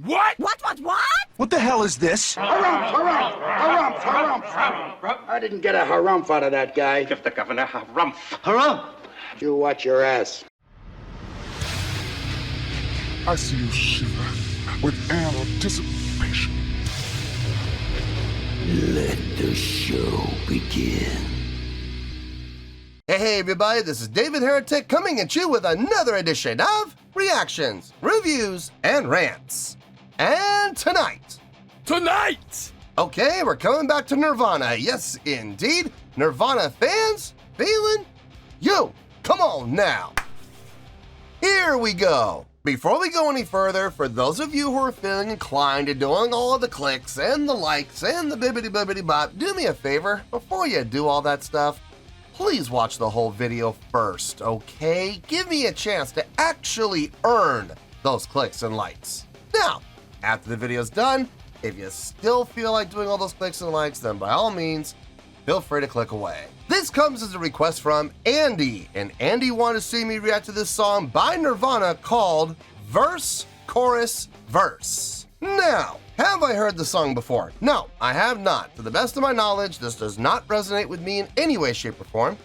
What? What? What the hell is this? Harumph. I didn't get a harumph out of that guy. Give the governor harumph. Harumph! You watch your ass. I see you shiver with anticipation. Let the show begin. Hey everybody, this is David Heretic coming at you with another edition of Reactions, Reviews, and Rants. And tonight, okay, we're coming back to Nirvana. Yes, indeed, Nirvana Fans FEELIN YOU. Come on now. Here we go. Before we go any further, for those of you who are feeling inclined to doing all of the clicks and the likes and the bibbidi bop, do me a favor, before you do all that stuff, please watch the whole video first, okay? Give me a chance to actually earn those clicks and likes. Now, after the video's done, if you still feel like doing all those clicks and likes, then by all means, feel free to click away. This comes as a request from Andy, and Andy wanted to see me react to this song by Nirvana called Verse, Chorus, Verse. Now, have I heard the song before? No, I have not. To the best of my knowledge, this does not resonate with me in any way, shape, or form.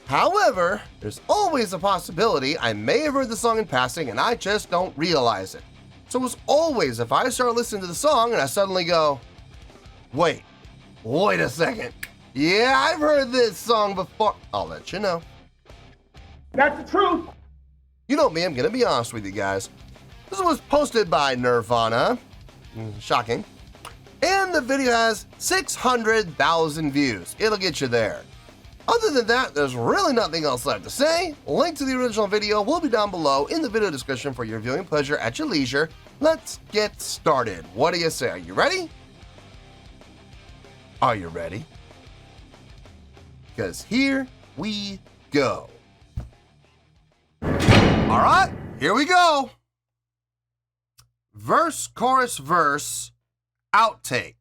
However, there's always a possibility I may have heard the song in passing and I just don't realize it. So as always, if I start listening to the song and I suddenly go, wait a second. Yeah, I've heard this song before. I'll let you know. That's the truth. You know me, I'm gonna be honest with you guys. This was posted by Nirvana. Shocking. And the video has 600,000 views. It'll get you there. Other than that, there's really nothing else left to say. Link to the original video will be down below in the video description for your viewing pleasure at your leisure. Let's get started. What do you say? Are you ready? Are you ready? Because here we go. All right, here we go. Verse, chorus, verse, outtake.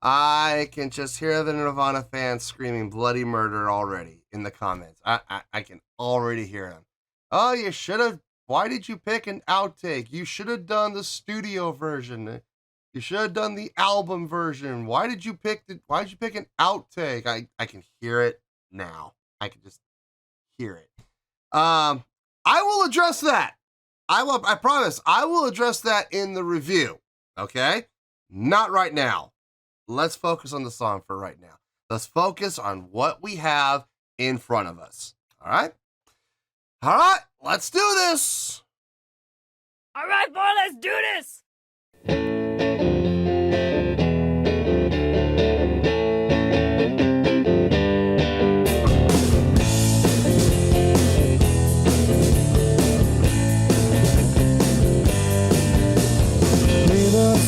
I can just hear the Nirvana fans screaming bloody murder already in the comments. I can already hear them. Oh, you should have. Why did you pick an outtake? You should have done the studio version. You should have done the album version. Why did you pick an outtake? I can hear it now. I can just hear it. I will address that. I promise I will address that in the review. Okay? Not right now. Let's focus on the song for right now. Let's focus on what we have in front of us. All right? All right, let's do this. All right, boy, let's do this.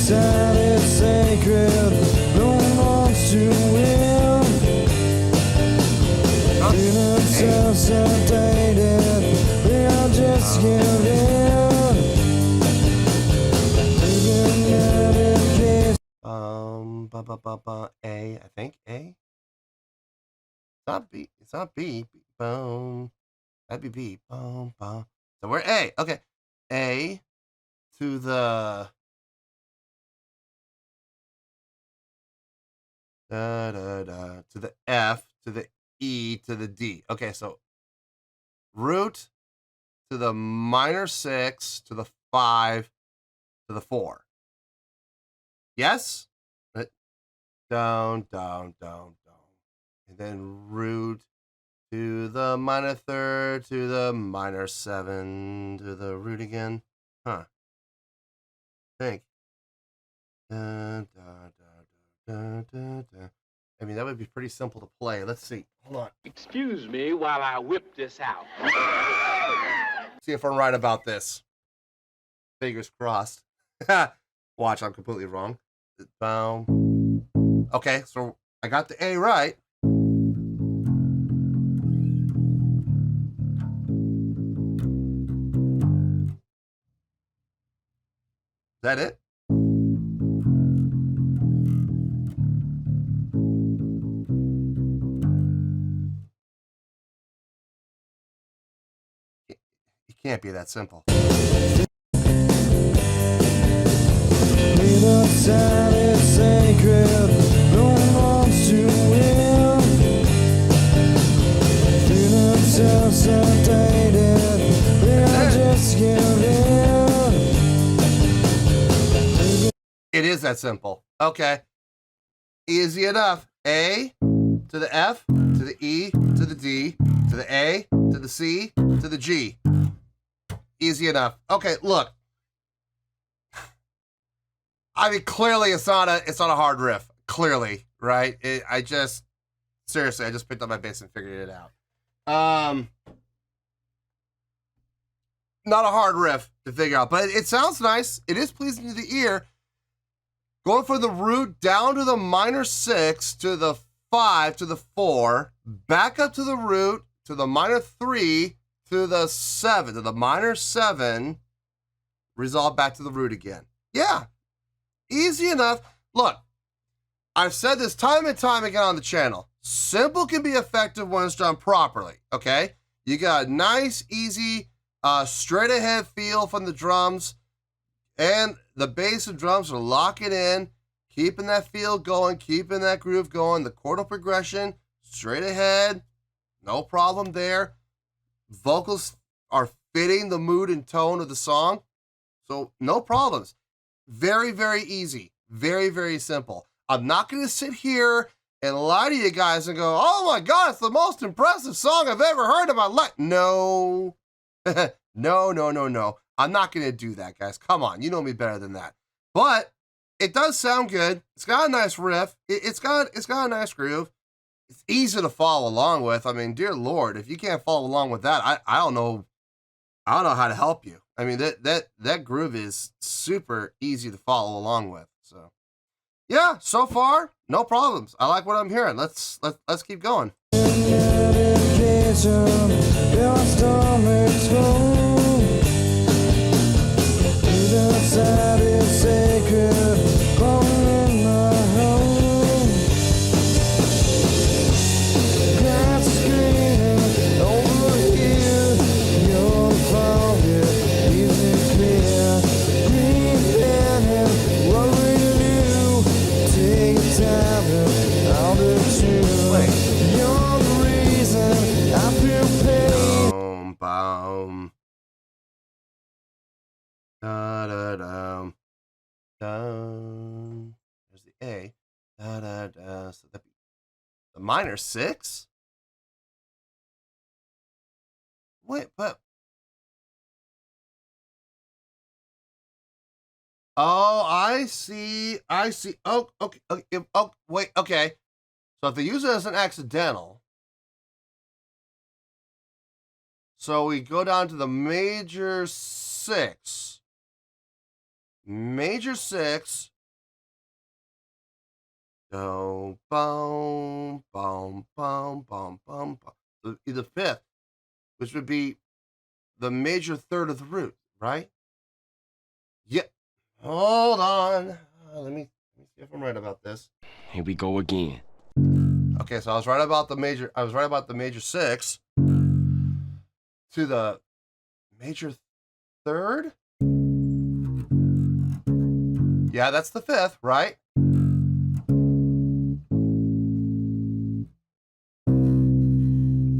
Time is sacred, no one wants to win. Feeling self-sedated, we are just giving. A, I think A. It's not B. It's not B. Boom. That'd be B. Boom. Boom. So we're A. Okay. A to the. To the F, to the E, to the D. Okay, so root to the minor 6, to the 5, to the 4. Yes? Down. And then root to the minor 3rd, to the minor 7, to the root again. Huh. Think. I mean, that would be pretty simple to play. Let's see. Hold on. Excuse me while I whip this out. See if I'm right about this. Fingers crossed. Watch, I'm completely wrong. Boom. Okay, so I got the A right. Is that it? Can't be that simple. Neither side is sacred, no one's to win. Feelings self-sedated, they are just giving. It is that simple. Okay. Easy enough. A to the F, to the E, to the D, to the A, to the C, to the G. Easy enough. Okay, look. I mean, clearly it's not a hard riff. Clearly, right? Seriously, I just picked up my bass and figured it out. Not a hard riff to figure out, but it sounds nice. It is pleasing to the ear. Going from the root down to the minor 6 to the 5 to the 4, back up to the root to the minor 3 to the 7 to the minor 7, resolve back to the root again. Yeah. Easy enough. Look, I've said this time and time again on the channel. Simple can be effective when it's done properly, okay? You got a nice, easy, straight ahead feel from the drums, and the bass and drums are locking in, keeping that feel going, keeping that groove going, the chordal progression, straight ahead, no problem there. Vocals are fitting the mood and tone of the song, so no problems. Very, very easy. Very, very simple. I'm not going to sit here and lie to you guys and go, oh my God, it's the most impressive song I've ever heard in my life. No. No. I'm not going to do that, guys. Come on. You know me better than that. But it does sound good. It's got a nice riff. It's got a nice groove. It's easy to follow along with. I mean, dear Lord, if you can't follow along with that, I don't know how to help you. I mean, that groove is super easy to follow along with. So, yeah, so far, no problems. I like what I'm hearing. Let's keep going. Boom. Da da da. There's the A. Da da da. So the minor 6. Wait, but oh, I see. Oh, okay. Oh, wait. Okay. So if they use it as an accidental. So we go down to the major 6. Major 6. Boom, boom, boom, boom, boom, boom. The 5th, which would be the major 3rd of the root, right? Yeah. Hold on. Let me see if I'm right about this. Here we go again. Okay, so I was right about the major 6. To the major 3rd? Yeah, that's the 5th, right?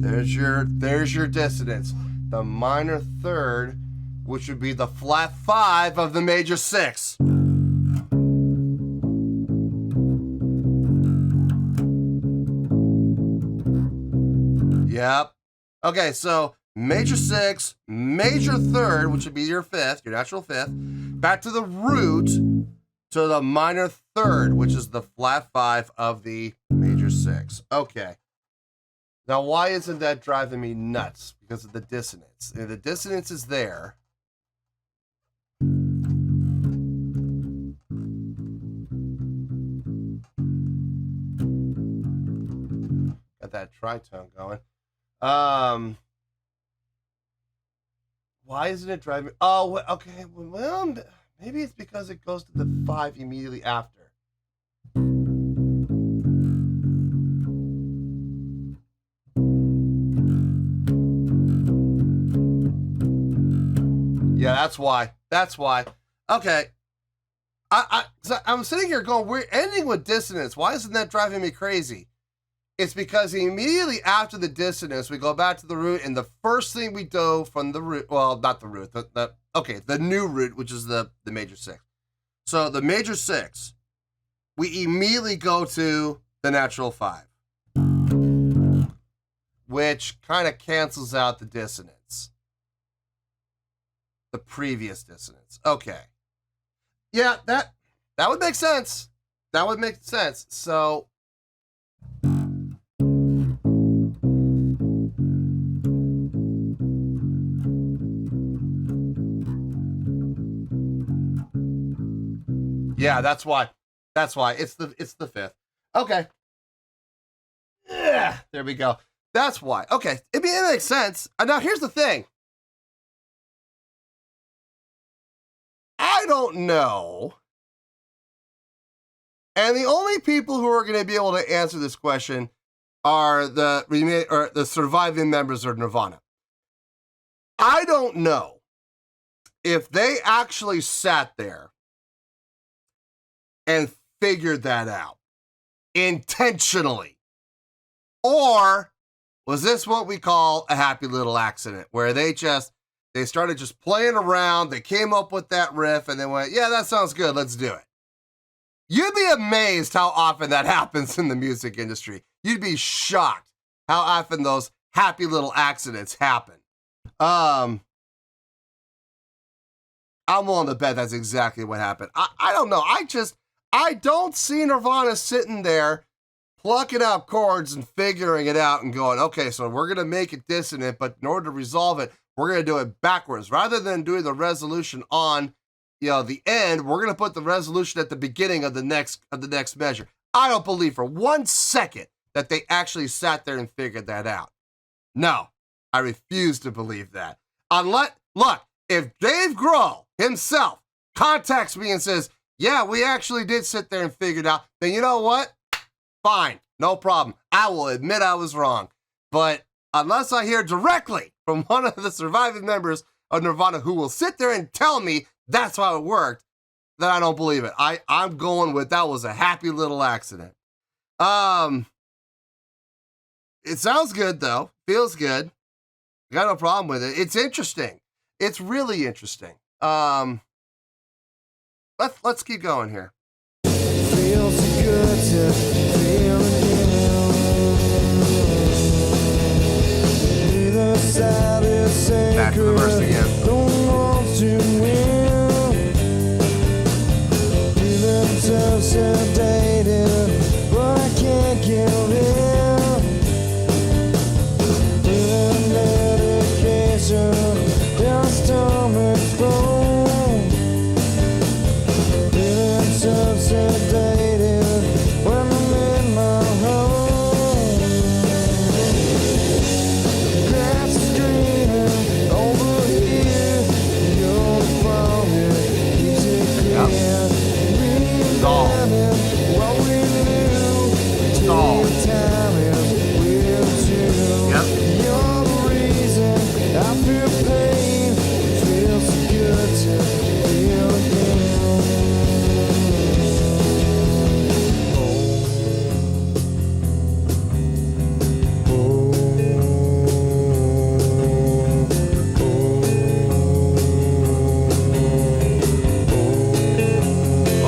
There's your dissonance. The minor 3rd, which would be the flat 5 of the major 6. Yep. Okay, so major 6, major 3rd, which would be your 5th, your natural 5th, back to the root to the minor 3rd, which is the flat 5 of the major 6. Okay. Now, why isn't that driving me nuts? Because of the dissonance. The dissonance is there. Got that tritone going. Why isn't it driving? Oh, okay. Well, maybe it's because it goes to the 5 immediately after. Yeah, that's why. That's why. Okay. I'm sitting here going, we're ending with Dissonance. Why isn't that driving me crazy? It's because immediately after the Dissonance, we go back to the root, and the first thing we do from the root, well, not the root, the new root, which is the major 6. So the major 6, we immediately go to the natural 5, which kind of cancels out the Dissonance. The previous Dissonance. Okay. Yeah, that would make sense. That would make sense. So yeah, that's why. That's why. It's the 5th. Okay. Yeah, there we go. That's why. Okay. It makes sense. Now here's the thing. I don't know. And the only people who are going to be able to answer this question are the surviving members of Nirvana. I don't know if they actually sat there and figured that out intentionally, or was this what we call a happy little accident where they started just playing around, they came up with that riff, and they went, yeah, that sounds good, let's do it. You'd be amazed how often that happens in the music industry. You'd be shocked how often those happy little accidents happen. I'm willing to bet that's exactly what happened. I don't know. I don't see Nirvana sitting there plucking out chords and figuring it out and going, okay, so we're going to make it dissonant, but in order to resolve it, we're going to do it backwards. Rather than doing the resolution on, the end, we're going to put the resolution at the beginning of the next measure. I don't believe for 1 second that they actually sat there and figured that out. No, I refuse to believe that. Look, if Dave Grohl himself contacts me and says, yeah, we actually did sit there and figure it out, then you know what? Fine, no problem. I will admit I was wrong. But unless I hear directly from one of the surviving members of Nirvana who will sit there and tell me that's how it worked, then I don't believe it. I'm going with that was a happy little accident. It sounds good though. Feels good. Got no problem with it. It's interesting. It's really interesting. Let's keep going here. Feels good to feel Back to the verse again. Don't want to win. Feeling so sedated, but I can't give in. Feeling dedication, your stomach's full. Feeling so sedated when I'm in my home. Grass is greener over here. You're from here, keeps it clear. Reinventing what we knew. Taking time is weird too. You're the reason I feel pain. It feels so good to feel again.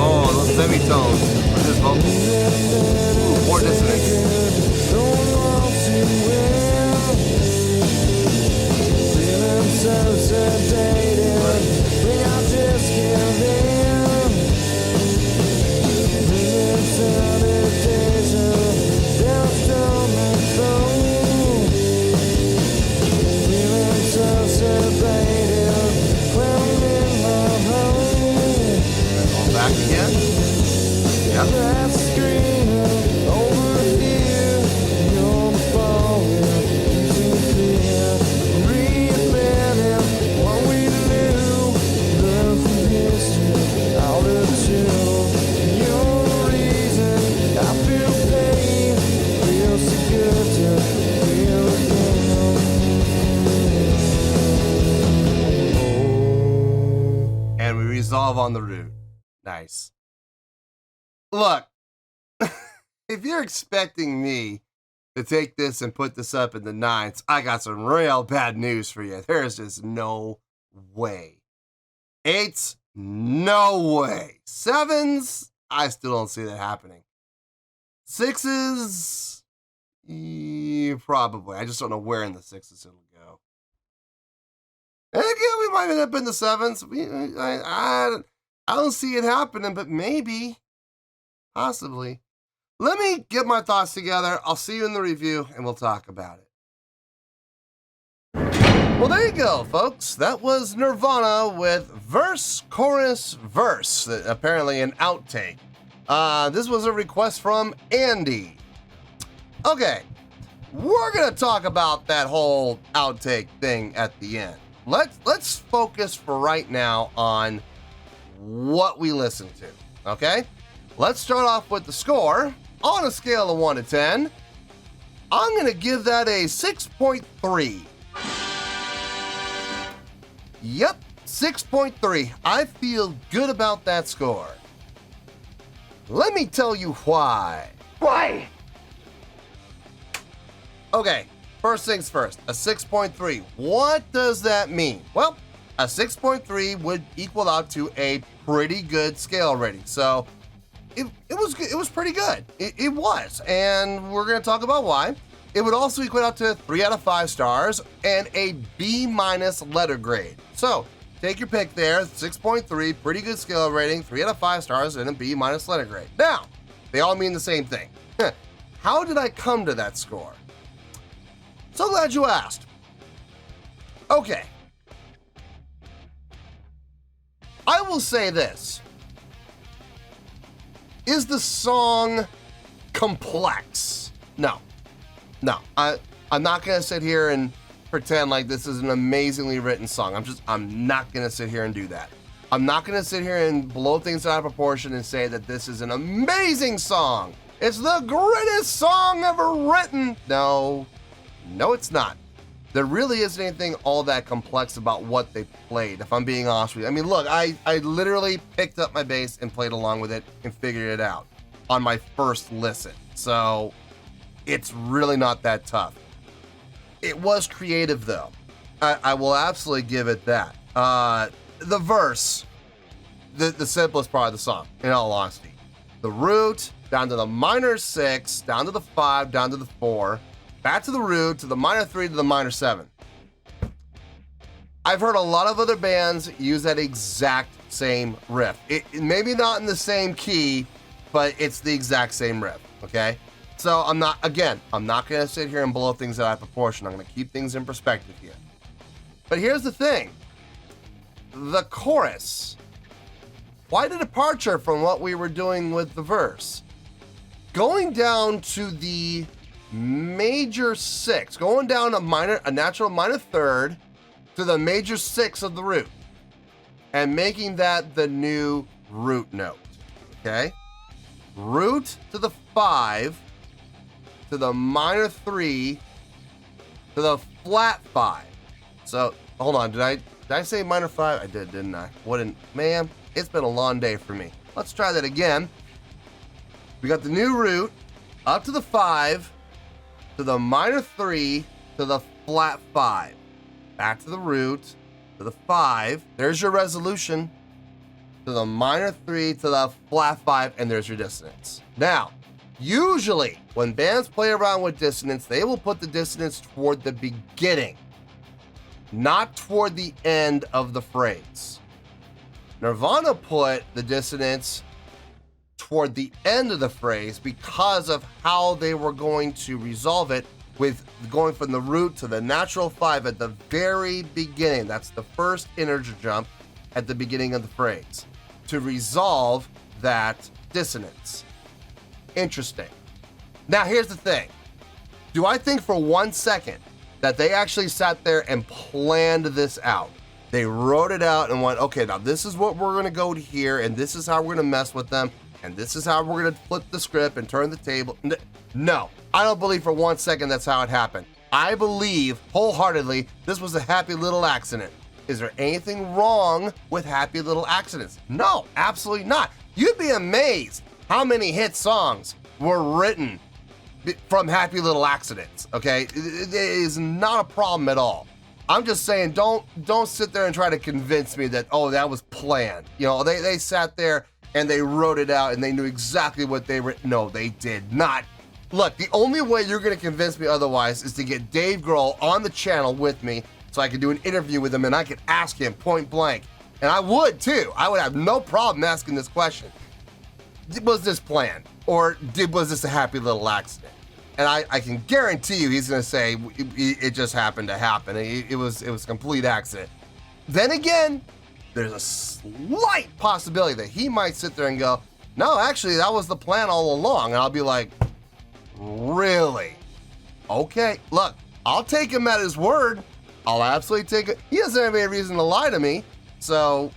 Oh, those semitones with his vocals. Ooh, more dissonance. Don't want to win. Feeling so sedated, think I'll just give in. Feeling so meditation, there's stomach flow. Feeling so sedated, when I'm in my home. On back again. Yep. Grass is greener over here. You're falling, keeping clear. Reinventing what we knew. Learn from history, out of tune. You're the reason I feel pain. Feels so good to feel again. resolve on the root. Nice. Look, if you're expecting me to take this and put this up in the 9s, I got some real bad news for you. There's just no way. 8s, no way. 7s, I still don't see that happening. 6s, probably. I just don't know where in the 6s it'll go. And again, we might end up in the 7s. I don't see it happening, but maybe, possibly. Let me get my thoughts together. I'll see you in the review, and we'll talk about it. Well, there you go, folks. That was Nirvana with Verse, Chorus, Verse. Apparently an outtake. This was a request from Andy. Okay, we're going to talk about that whole outtake thing at the end. Let's focus for right now on what we listen to, okay? Let's start off with the score. On a scale of 1 to 10, I'm going to give that a 6.3. Yep, 6.3. I feel good about that score. Let me tell you why. Why? Okay, first things first, a 6.3. What does that mean? Well, a 6.3 would equal out to a pretty good scale rating. So it was pretty good. It was, and we're going to talk about why. It would also equal out to 3 out of 5 stars and a B- letter grade. So take your pick there, 6.3, pretty good scale rating, 3 out of 5 stars and a B- letter grade. Now, they all mean the same thing. How did I come to that score? So glad you asked. Okay. I will say this. Is the song complex? No. I'm not going to sit here and pretend like this is an amazingly written song. I'm not going to sit here and do that. I'm not going to sit here and blow things out of proportion and say that this is an amazing song. It's the greatest song ever written. No, it's not. There really isn't anything all that complex about what they played, if I'm being honest with you. I mean, look, I literally picked up my bass and played along with it and figured it out on my first listen. So it's really not that tough. It was creative, though. I will absolutely give it that. The verse, the simplest part of the song, in all honesty. The root, down to the minor 6, down to the 5, down to the 4, back to the root, to the minor 3, to the minor 7. I've heard a lot of other bands use that exact same riff. It maybe not in the same key, but it's the exact same riff, okay? So I'm not going to sit here and blow things out of proportion. I'm going to keep things in perspective here. But here's the thing. The chorus, quite a departure from what we were doing with the verse. Going down to the major 6, going down a natural minor 3rd to the major 6 of the root, and making that the new root note, okay? Root to the 5, to the minor 3, to the flat 5. So, hold on, did I say minor 5? I did, didn't I? Man, it's been a long day for me. Let's try that again. We got the new root, up to the 5, to the minor 3, to the flat 5. Back to the root, to the 5. There's your resolution. To the minor 3, to the flat 5, and there's your dissonance. Now, usually, when bands play around with dissonance, they will put the dissonance toward the beginning, not toward the end of the phrase. Nirvana put the dissonance toward the end of the phrase because of how they were going to resolve it, with going from the root to the natural 5 at the very beginning. That's the first integer jump at the beginning of the phrase to resolve that dissonance. Interesting. Now, here's the thing. Do I think for 1 second that they actually sat there and planned this out? They wrote it out and went, okay, now this is what we're going to go to here, and this is how we're going to mess with them, and this is how we're going to flip the script and turn the table. No, I don't believe for 1 second that's how it happened. I believe wholeheartedly this was a happy little accident. Is there anything wrong with Happy Little Accidents? No, absolutely not. You'd be amazed how many hit songs were written from Happy Little Accidents, okay? It is not a problem at all. I'm just saying, don't sit there and try to convince me that, oh, that was planned. You know, they sat there and they wrote it out and they knew exactly what they were. No, they did not. Look, the only way you're going to convince me otherwise is to get Dave Grohl on the channel with me so I could do an interview with him and I could ask him point blank. And I would too. I would have no problem asking this question. Was this planned? Or was this a happy little accident? And I can guarantee you he's going to say it just happened to happen. It was a complete accident. Then again, there's a slight possibility that he might sit there and go, no, actually, that was the plan all along. And I'll be like, really? Okay, look, I'll take him at his word. I'll absolutely take it. He doesn't have any reason to lie to me. So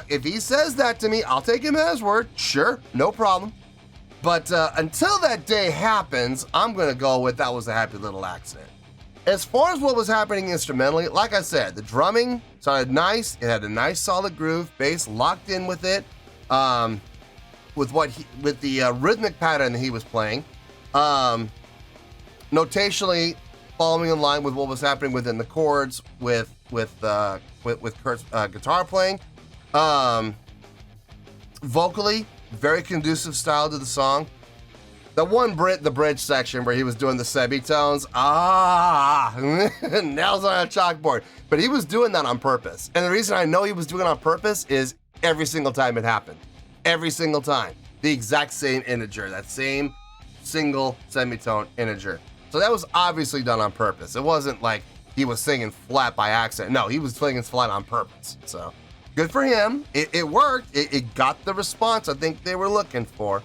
if he says that to me, I'll take him at his word. Sure, no problem. But until that day happens, I'm going to go with that was a happy little accident. As far as what was happening instrumentally, like I said, the drumming sounded nice. It had a nice solid groove, bass locked in with it, with the rhythmic pattern that he was playing. Notationally following in line with what was happening within the chords with Kurt's guitar playing. Vocally, very conducive style to the song. The bridge section where he was doing the semitones, nails on a chalkboard. But he was doing that on purpose. And the reason I know he was doing it on purpose is every single time it happened. Every single time. The exact same integer, that same single semitone integer. So that was obviously done on purpose. It wasn't like he was singing flat by accident. No, he was singing flat on purpose. So good for him. It worked. It got the response I think they were looking for.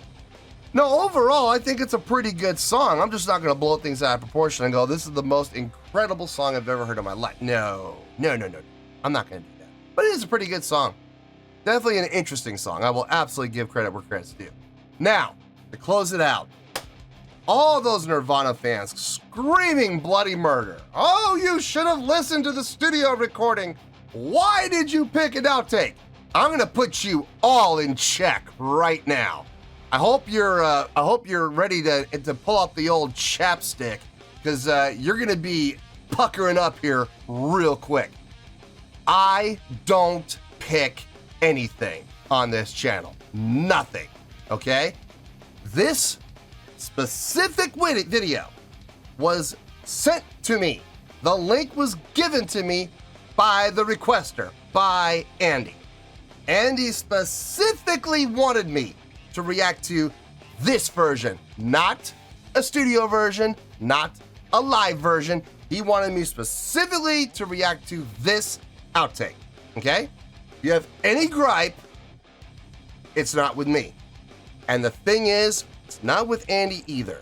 No, overall, I think it's a pretty good song. I'm just not going to blow things out of proportion and go, this is the most incredible song I've ever heard in my life. No. I'm not going to do that. But it is a pretty good song. Definitely an interesting song. I will absolutely give credit where credit's due. Now, to close it out, all those Nirvana fans screaming bloody murder. Oh, you should have listened to the studio recording. Why did you pick an outtake? I'm going to put you all in check right now. I hope you're ready to pull out the old chapstick, because you're gonna be puckering up here real quick. I don't pick anything on this channel. Nothing. Okay? This specific video was sent to me. The link was given to me by the requester, by Andy. Andy specifically wanted me to react to this version, not a studio version, not a live version. He wanted me specifically to react to this outtake, okay? If you have any gripe, it's not with me. And the thing is, it's not with Andy either.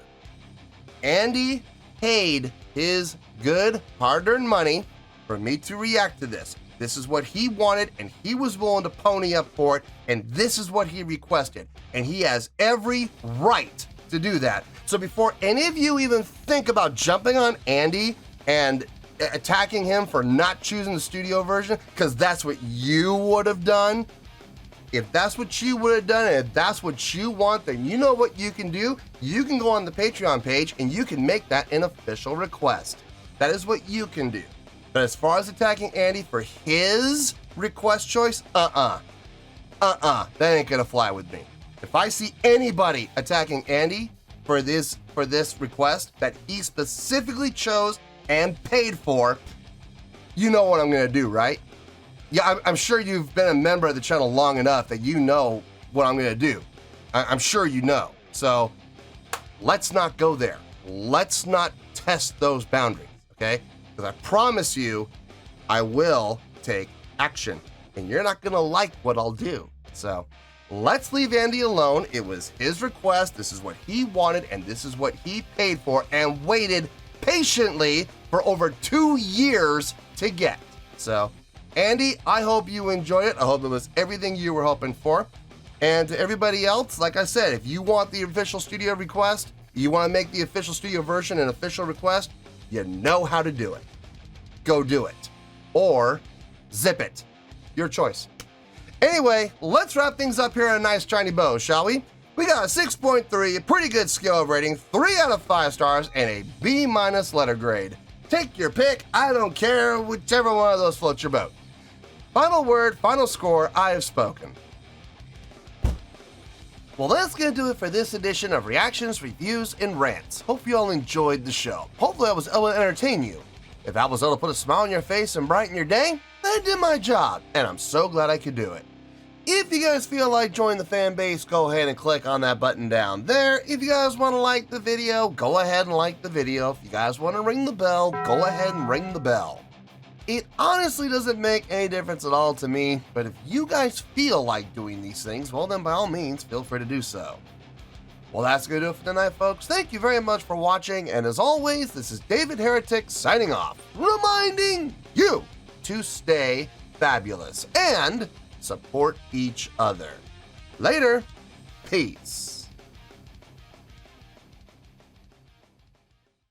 Andy paid his good, hard-earned money for me to react to this. This is what he wanted, and he was willing to pony up for it, and this is what he requested. And he has every right to do that. So before any of you even think about jumping on Andy and attacking him for not choosing the studio version, because that's what you would have done, if that's what you would have done, and if that's what you want, then you know what you can do. You can go on the Patreon page, and you can make that an official request. That is what you can do. But as far as attacking Andy for his request choice, that ain't gonna fly with me. If I see anybody attacking Andy for this request that he specifically chose and paid for, you know what I'm gonna do, right? Yeah, I'm sure you've been a member of the channel long enough that you know what I'm gonna do. I'm sure you know. So let's not go there. Let's not test those boundaries, okay? Because I promise you, I will take action. And you're not gonna like what I'll do. So let's leave Andy alone. It was his request. This is what he wanted, and this is what he paid for and waited patiently for over 2 years to get. So, Andy, I hope you enjoyed it. I hope it was everything you were hoping for. And to everybody else, like I said, if you want the official studio request, you want to make the official studio version an official request, you know how to do it. Go do it. Or zip it. Your choice. Anyway, let's wrap things up here in a nice shiny bow, shall we? We got a 6.3, a pretty good scale rating, 3 out of 5 stars, and a B- letter grade. Take your pick, I don't care, whichever one of those floats your boat. Final word, final score, I have spoken. Well, that's going to do it for this edition of Reactions, Reviews, and Rants. Hope you all enjoyed the show. Hopefully I was able to entertain you. If I was able to put a smile on your face and brighten your day, then I did my job, and I'm so glad I could do it. If you guys feel like joining the fan base, go ahead and click on that button down there. If you guys want to like the video, go ahead and like the video. If you guys want to ring the bell, go ahead and ring the bell. It honestly doesn't make any difference at all to me, but if you guys feel like doing these things, well then by all means, feel free to do so. Well, that's going to do it for tonight, folks. Thank you very much for watching, and as always, this is David Heretic signing off, reminding you to stay fabulous and support each other. Later. Peace.